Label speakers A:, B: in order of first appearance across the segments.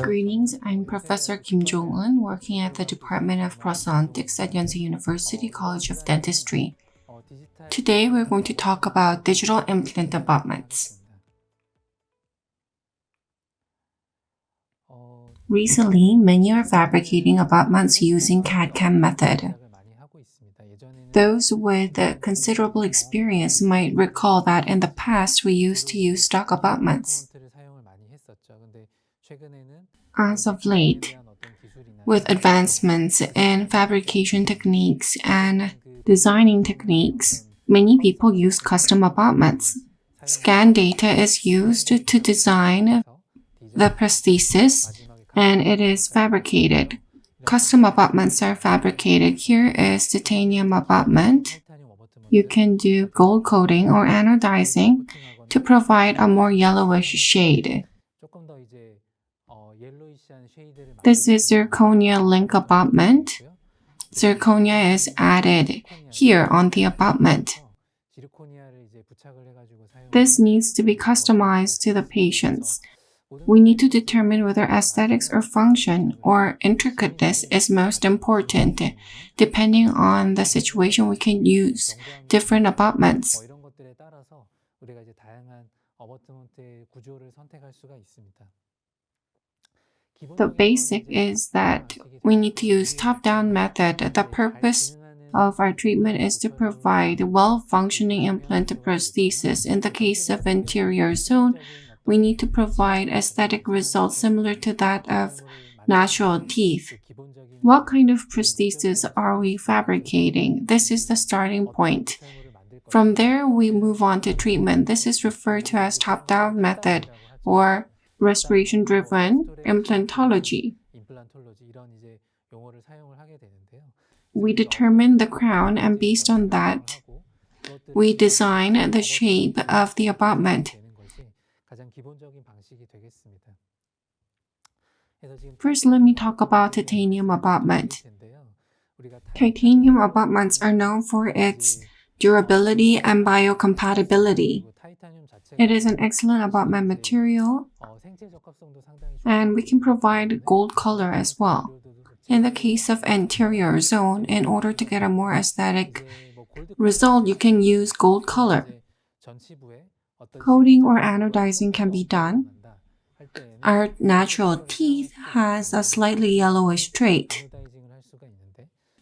A: Greetings, I'm Professor Kim Jong-un, working at the Department of Prosthodontics at Yonsei University College of Dentistry. Today we're going to talk about digital implant abutments. Recently, many are fabricating abutments using CAD/CAM method. Those with considerable experience might recall that in the past we used to use stock abutments. As of late, with advancements in fabrication techniques and designing techniques, many people use custom abutments. Scan data is used to design the prosthesis, and it is fabricated. Custom abutments are fabricated. Here is titanium abutment. You can do gold coating or anodizing to provide a more yellowish shade. This is zirconia link abutment. Zirconia is added here on the abutment. This needs to be customized to the patients. We need to determine whether aesthetics or function or intricateness is most important. Depending on the situation, we can use different abutments. The basic is that we need to use top-down method. The purpose of our treatment is to provide well-functioning implant prosthesis. In the case of anterior zone, we need to provide aesthetic results similar to that of natural teeth. What kind of prosthesis are we fabricating? This is the starting point. From there, we move on to treatment. This is referred to as top-down method or restoration-driven implantology. We determine the crown, and based on that, we design the shape of the abutment. First, let me talk about titanium abutment. Titanium abutments are known for its durability and biocompatibility. It is an excellent abutment material, and we can provide gold color as well. In the case of anterior zone, in order to get a more aesthetic result, you can use gold color. Coating or anodizing can be done. Our natural teeth has a slightly yellowish trait.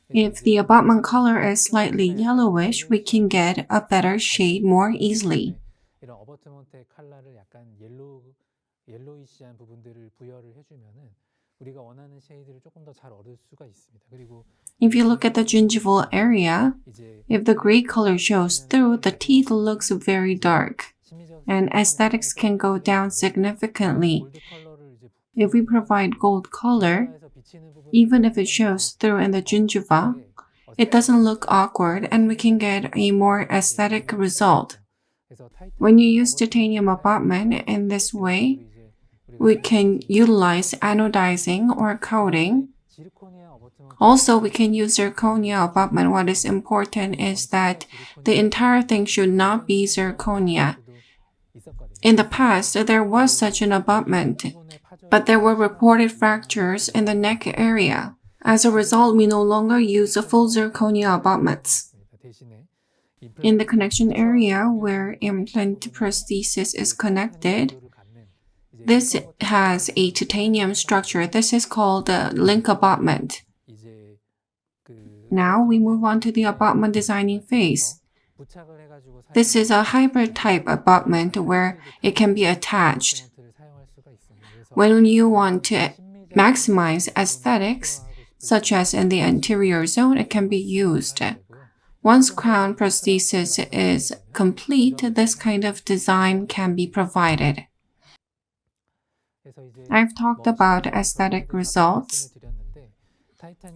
A: If the abutment color is slightly yellowish, we can get a better shade more easily. If you look at the gingival area, if the gray color shows through, the teeth looks very dark, and aesthetics can go down significantly. If we provide gold color, even if it shows through in the gingiva, it doesn't look awkward, and we can get a more aesthetic result. When you use titanium abutment in this way, we can utilize anodizing or coating. Also, we can use zirconia abutment. What is important is that the entire thing should not be zirconia. In the past, there was such an abutment, but there were reported fractures in the neck area. As a result, we no longer use full zirconia abutments. In the connection area where implant prosthesis is connected, this has a titanium structure. This is called a link abutment. Now we move on to the abutment designing phase. This is a hybrid type abutment where it can be attached. When you want to maximize aesthetics, such as in the anterior zone, it can be used. Once crown prosthesis is complete, this kind of design can be provided. I've talked about aesthetic results.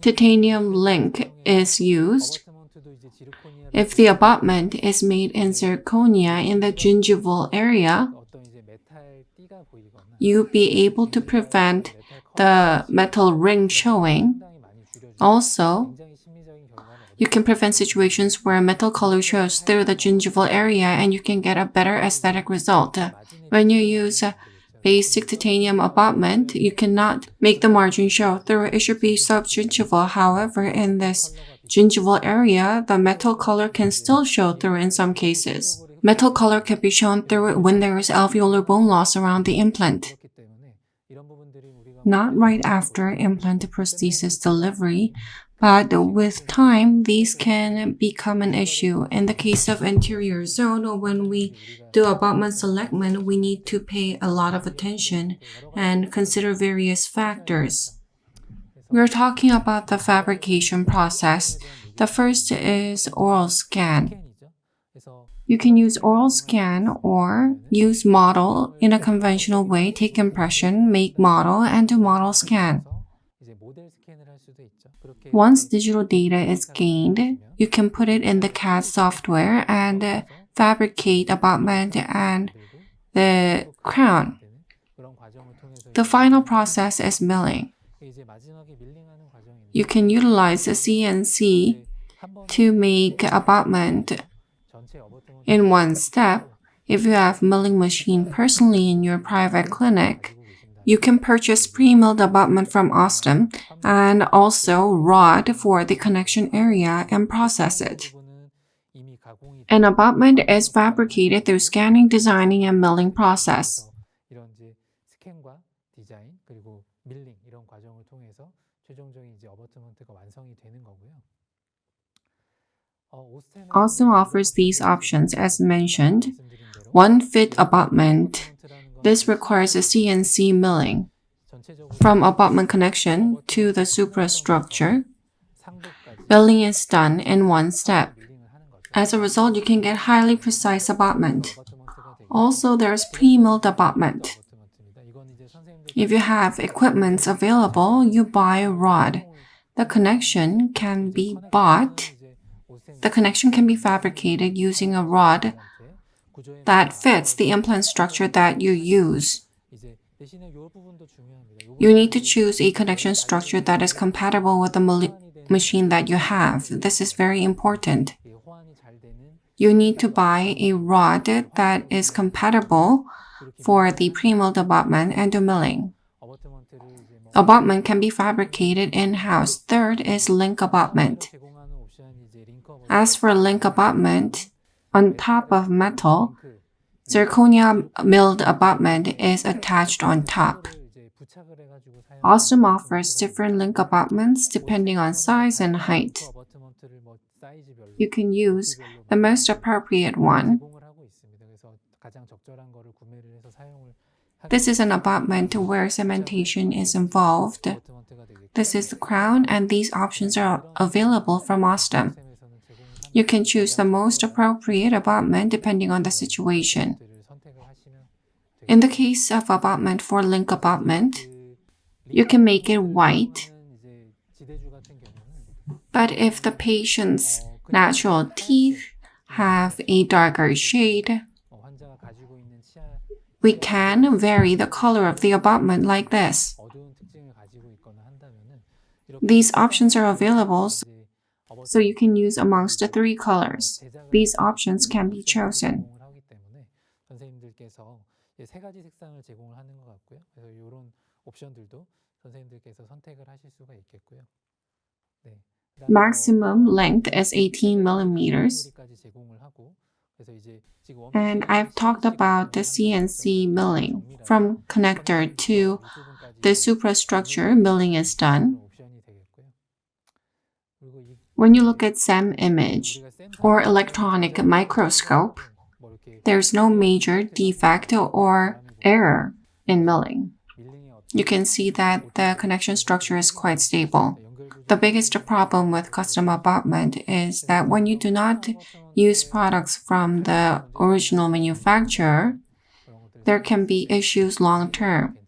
A: Titanium link is used. If the abutment is made in zirconia in the gingival area, you'll be able to prevent the metal ring showing. Also, you can prevent situations where metal color shows through the gingival area, and you can get a better aesthetic result. When you use basic titanium abutment, you cannot make the margin show through. It should be subgingival. However, in this gingival area, the metal color can still show through in some cases. Metal color can be shown through when there is alveolar bone loss around the implant. Not right after implant prosthesis delivery, but with time, these can become an issue. In the case of anterior zone, when we do abutment selectment, we need to pay a lot of attention and consider various factors. We're talking about the fabrication process. The first is oral scan. You can use oral scan or use model in a conventional way, take impression, make model, and do model scan. Once digital data is gained, you can put it in the CAD software and fabricate abutment and the crown. The final process is milling. You can utilize a CNC to make abutment in one step. If you have milling machine personally in your private clinic, you can purchase pre-milled abutment from Austin and also rod for the connection area and process it. An abutment is fabricated through scanning, designing, and milling process. Austin offers these options as mentioned. One fit abutment. This requires a CNC milling. From abutment connection to the suprastructure, milling is done in one step. As a result, you can get highly precise abutment. Also, there's pre-milled abutment. If you have equipments available, you buy a rod. The connection can be bought. The connection can be fabricated using a rod that fits the implant structure that you use. You need to choose a connection structure that is compatible with the machine that you have. This is very important. You need to buy a rod that is compatible for the pre-milled abutment and do milling. Abutment can be fabricated in-house. Third is link abutment. As for link abutment, on top of metal, zirconia milled abutment is attached on top. Austin offers different link abutments depending on size and height. You can use the most appropriate one. This is an abutment where cementation is involved. This is the crown, and these options are available from Austin. You can choose the most appropriate abutment depending on the situation. In the case of abutment for link abutment, you can make it white. But if the patient's natural teeth have a darker shade, we can vary the color of the abutment like this. These options are available, so you can use amongst the three colors. These options can be chosen. Maximum length is 18 millimeters. And I've talked about the CNC milling. From connector to the suprastructure, milling is done. When you look at SEM image or electronic microscope, there's no major defect or error in milling. You can see that the connection structure is quite stable. The biggest problem with custom abutment is that when you do not use products from the original manufacturer, there can be issues long term.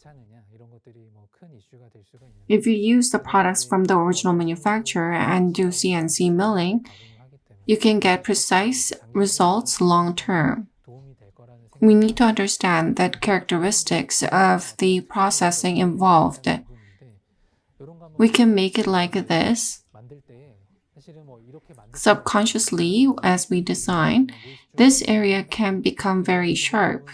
A: If you use the products from the original manufacturer and do CNC milling, you can get precise results long term. We need to understand the characteristics of the processing involved. We can make it like this. Subconsciously, as we design, this area can become very sharp.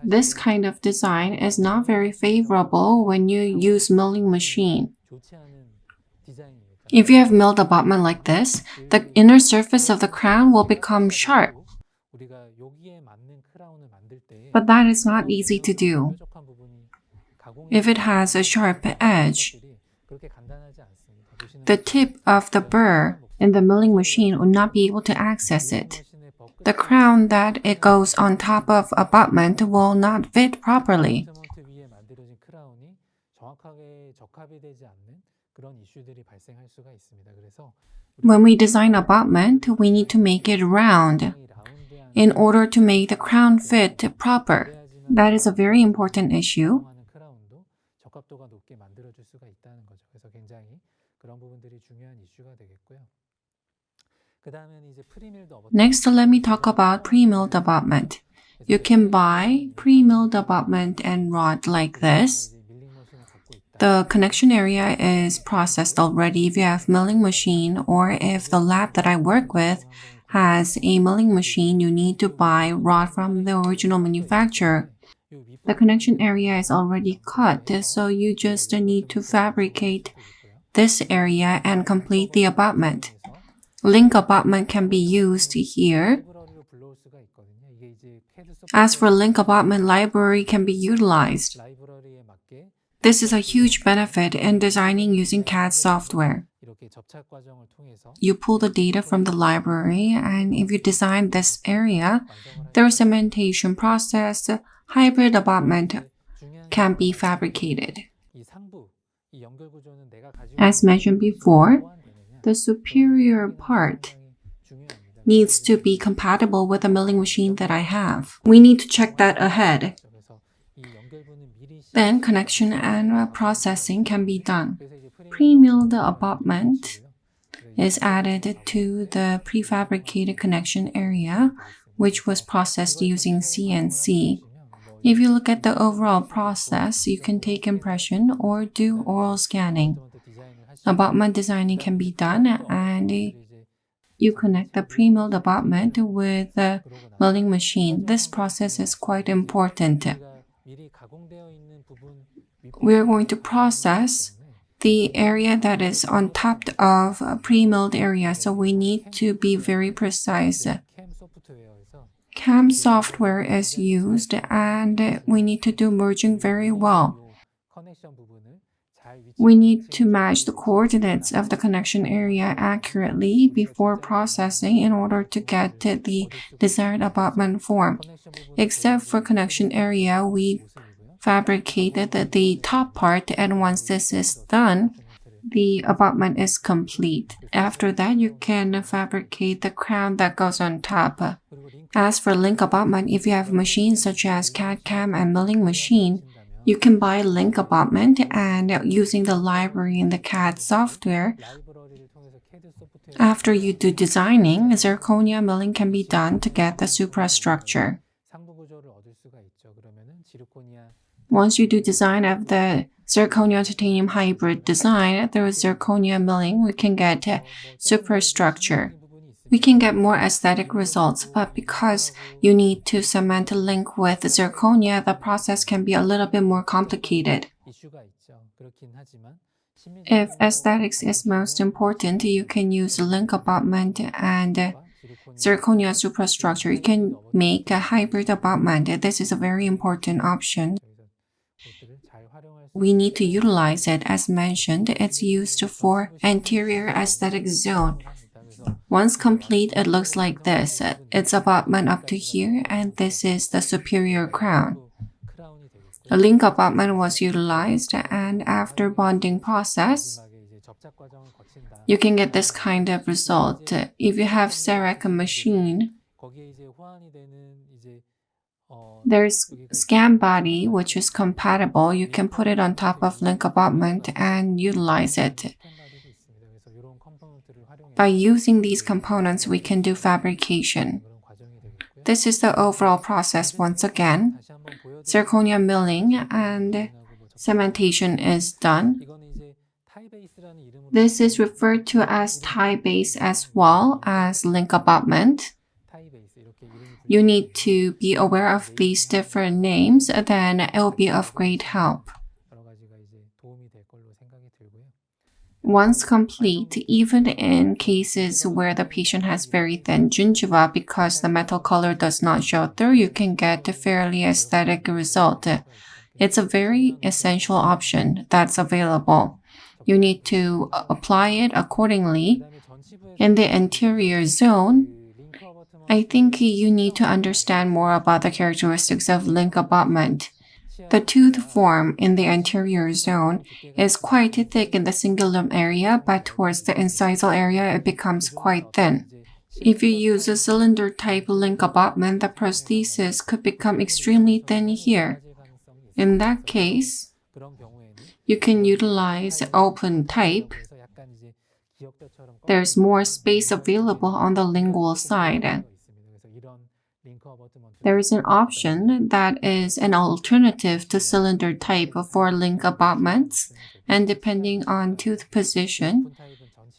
A: This kind of design is not very favorable when you use milling machine. If you have milled abutment like this, the inner surface of the crown will become sharp. But that is not easy to do. If it has a sharp edge, the tip of the burr in the milling machine will not be able to access it. The crown that it goes on top of abutment will not fit properly. When we design abutment, we need to make it round in order to make the crown fit proper. That is a very important issue. Next, let me talk about pre-milled abutment. You can buy pre-milled abutment and rod like this. The connection area is processed already if you have milling machine, or if the lab that I work with has a milling machine, you need to buy rod from the original manufacturer. The connection area is already cut, so you just need to fabricate this area and complete the abutment. Link abutment can be used here. As for link abutment, library can be utilized. This is a huge benefit in designing using CAD software. You pull the data from the library, and if you design this area, the cementation process, hybrid abutment can be fabricated. As mentioned before, the superior part needs to be compatible with the milling machine that I have. We need to check that ahead. Then connection and processing can be done. Pre-milled abutment is added to the prefabricated connection area, which was processed using CNC. If you look at the overall process, you can take impression or do oral scanning. Abutment designing can be done, and you connect the pre-milled abutment with the milling machine. This process is quite important. We are going to process the area that is on top of a pre-milled area, so we need to be very precise. CAM software is used, and we need to do merging very well. We need to match the coordinates of the connection area accurately before processing in order to get the desired abutment form. Except for connection area, we fabricated the top part, and once this is done, the abutment is complete. After that, you can fabricate the crown that goes on top. As for link abutment, if you have machines such as CAD/CAM and milling machine, you can buy link abutment, and using the library in the CAD software, after you do designing, zirconia milling can be done to get the suprastructure. Once you do design of the zirconia titanium hybrid design, through zirconia milling, we can get superstructure. We can get more aesthetic results, but because you need to cement a link with zirconia, the process can be a little bit more complicated. If aesthetics is most important, you can use link abutment and zirconia superstructure. You can make a hybrid abutment. This is a very important option. We need to utilize it. As mentioned, it's used for anterior aesthetic zone. Once complete, it looks like this. It's abutment up to here, and this is the superior crown. A link abutment was utilized, and after bonding process, you can get this kind of result. If you have CEREC machine, there's scan body which is compatible. You can put it on top of link abutment and utilize it. By using these components, we can do fabrication. This is the overall process once again. Zirconia milling and cementation is done. This is referred to as tie base as well as link abutment. you need to be aware of these different names, then it will be of great help. Once complete, even in cases where the patient has very thin gingiva, because the metal color does not show through, you can get a fairly aesthetic result. It's a very essential option that's available. You need to apply it accordingly. In the anterior zone, I think you need to understand more about the characteristics of link abutment. The tooth form in the anterior zone is quite thick in the cingulum area, but towards the incisal area it becomes quite thin. If you use a cylinder-type link abutment, the prosthesis could become extremely thin here. In that case, you can utilize open type. There's more space available on the lingual side. There is an option that is an alternative to cylinder type for link abutments, and depending on tooth position,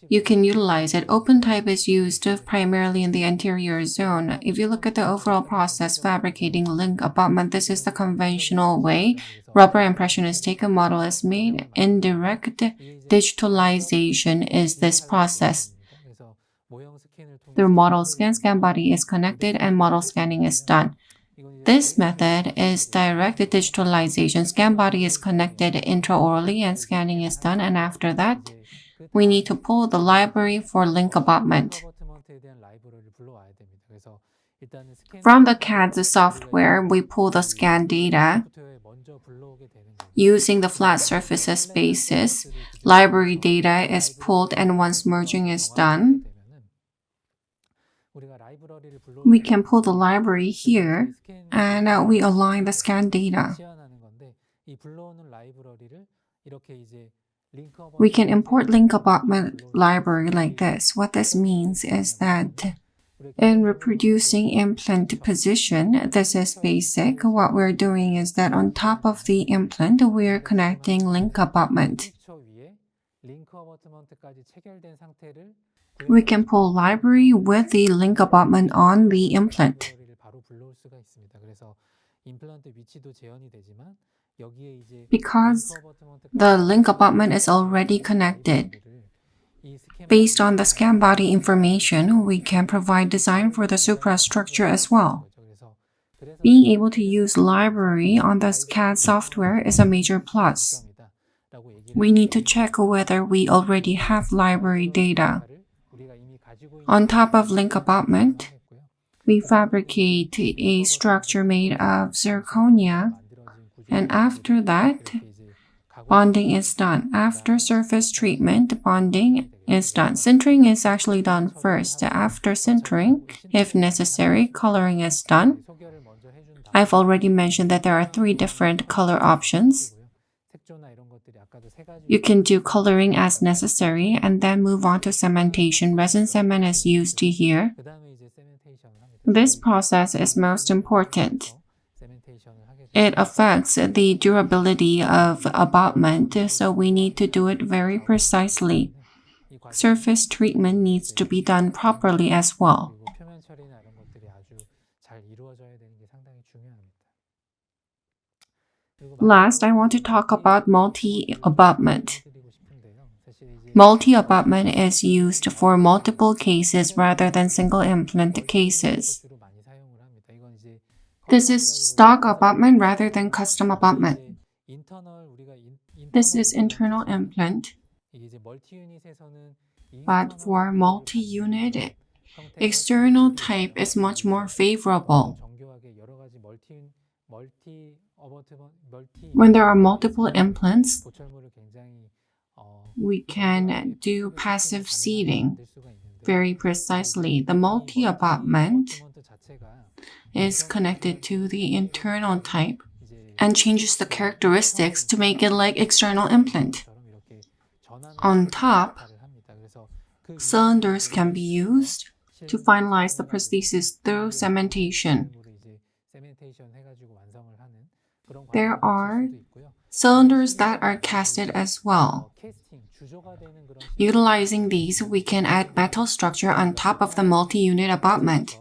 A: you can utilize it. Open type is used primarily in the anterior zone. If you look at the overall process fabricating link abutment, this is the conventional way. Rubber impression is taken, model is made. Indirect digitalization is this process. The model scan body is connected, and model scanning is done. This method is direct digitalization. Scan body is connected intraorally and scanning is done, and after that, we need to pull the library for link abutment. From the CAD software, we pull the scan data. Using the flat surfaces basis, library data is pulled, and once merging is done, we can pull the library here, and we align the scan data. We can import link abutment library like this. What this means is that in reproducing implant position, this is basic. What we're doing is that on top of the implant, we're connecting link abutment. We can pull library with the link abutment on the implant. Because the link abutment is already connected, based on the scan body information, we can provide design for the suprastructure as well. Being able to use library on the CAD software is a major plus. We need to check whether we already have library data. On top of link abutment, we fabricate a structure made of zirconia, and after that, bonding is done. After surface treatment, bonding is done. Sintering is actually done first. After sintering, if necessary, coloring is done. I've already mentioned that there are 3 different color options. You can do coloring as necessary and then move on to cementation. Resin cement is used here. This process is most important. It affects the durability of abutment, so we need to do it very precisely. Surface treatment needs to be done properly as well. Last, I want to talk about multi-abutment. Multi-abutment is used for multiple cases rather than single implant cases. This is stock abutment rather than custom abutment. This is internal implant. But for multi-unit, external type is much more favorable. When there are multiple implants, we can do passive seating very precisely. The multi-abutment is connected to the internal type and changes the characteristics to make it like external implant. On top, cylinders can be used to finalize the prosthesis through cementation. There are cylinders that are casted as well. Utilizing these, we can add metal structure on top of the multi-unit abutment.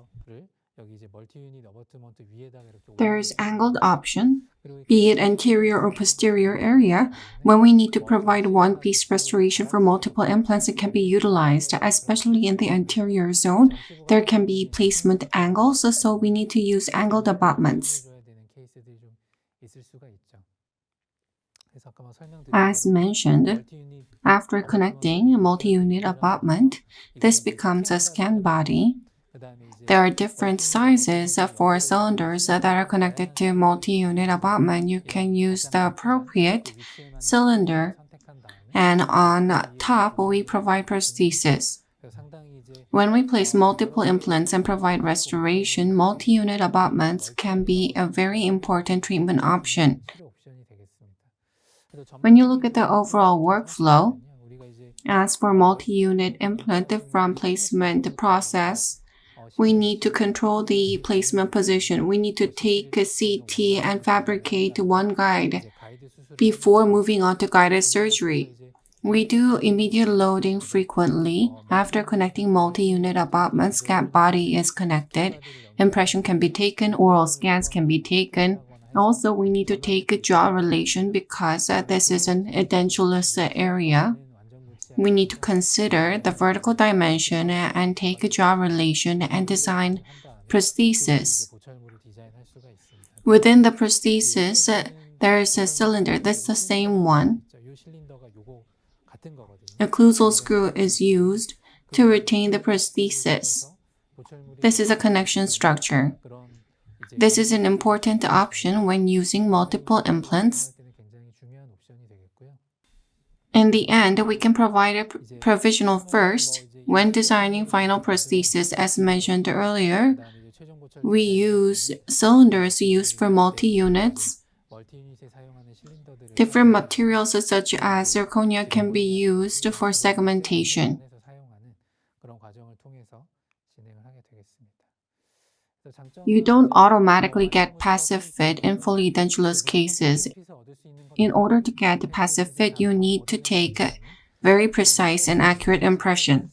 A: There is angled option, be it anterior or posterior area. When we need to provide one-piece restoration for multiple implants, it can be utilized, especially in the anterior zone. There can be placement angles, so we need to use angled abutments. As mentioned, after connecting a multi-unit abutment, this becomes a scan body. There are different sizes for cylinders that are connected to multi-unit abutment. You can use the appropriate cylinder, and on top we provide prosthesis. When we place multiple implants and provide restoration, multi-unit abutments can be a very important treatment option. When you look at the overall workflow, as for multi-unit implant from placement process, we need to control the placement position. We need to take a CT and fabricate one guide before moving on to guided surgery. We do immediate loading frequently. After connecting multi-unit abutments, scap body is connected. Impression can be taken, oral scans can be taken. Also, we need to take a jaw relation because this is an edentulous area. We need to consider the vertical dimension and take a jaw relation and design prosthesis. Within the prosthesis, there is a cylinder. That's the same one. Occlusal screw is used to retain the prosthesis. This is a connection structure. This is an important option when using multiple implants. In the end, we can provide a provisional first. When designing final prosthesis, as mentioned earlier, we use cylinders used for multi-units. Different materials such as zirconia can be used for segmentation. You don't automatically get passive fit in fully edentulous cases. In order to get the passive fit, you need to take a very precise and accurate impression.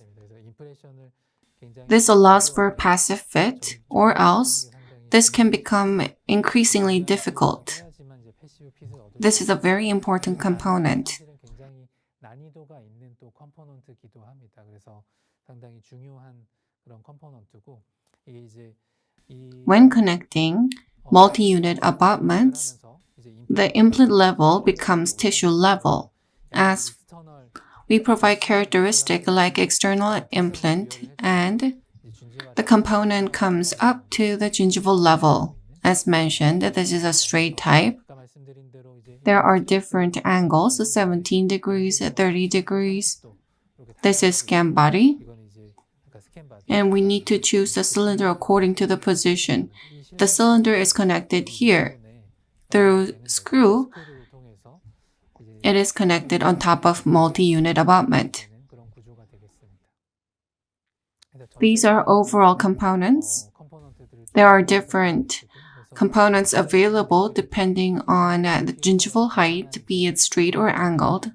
A: This allows for passive fit, or else this can become increasingly difficult. This is a very important component. When connecting multi-unit abutments, the implant level becomes tissue level, as we provide characteristic like external implant, and the component comes up to the gingival level. As mentioned, this is a straight type. There are different angles, 17 degrees, 30 degrees. This is scan body. And we need to choose the cylinder according to the position. The cylinder is connected here. Through screw, it is connected on top of multi-unit abutment. These are overall components. There are different components available depending on the gingival height, be it straight or angled.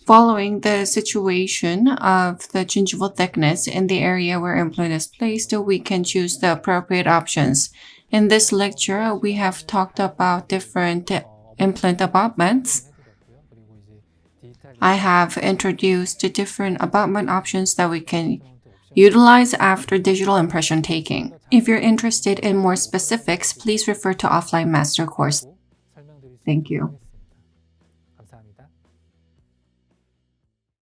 A: Following the situation of the gingival thickness in the area where implant is placed, we can choose the appropriate options. In this lecture, we have talked about different implant abutments. I have introduced different abutment options that we can utilize after digital impression taking. If you're interested in more specifics, please refer to offline master course. Thank you.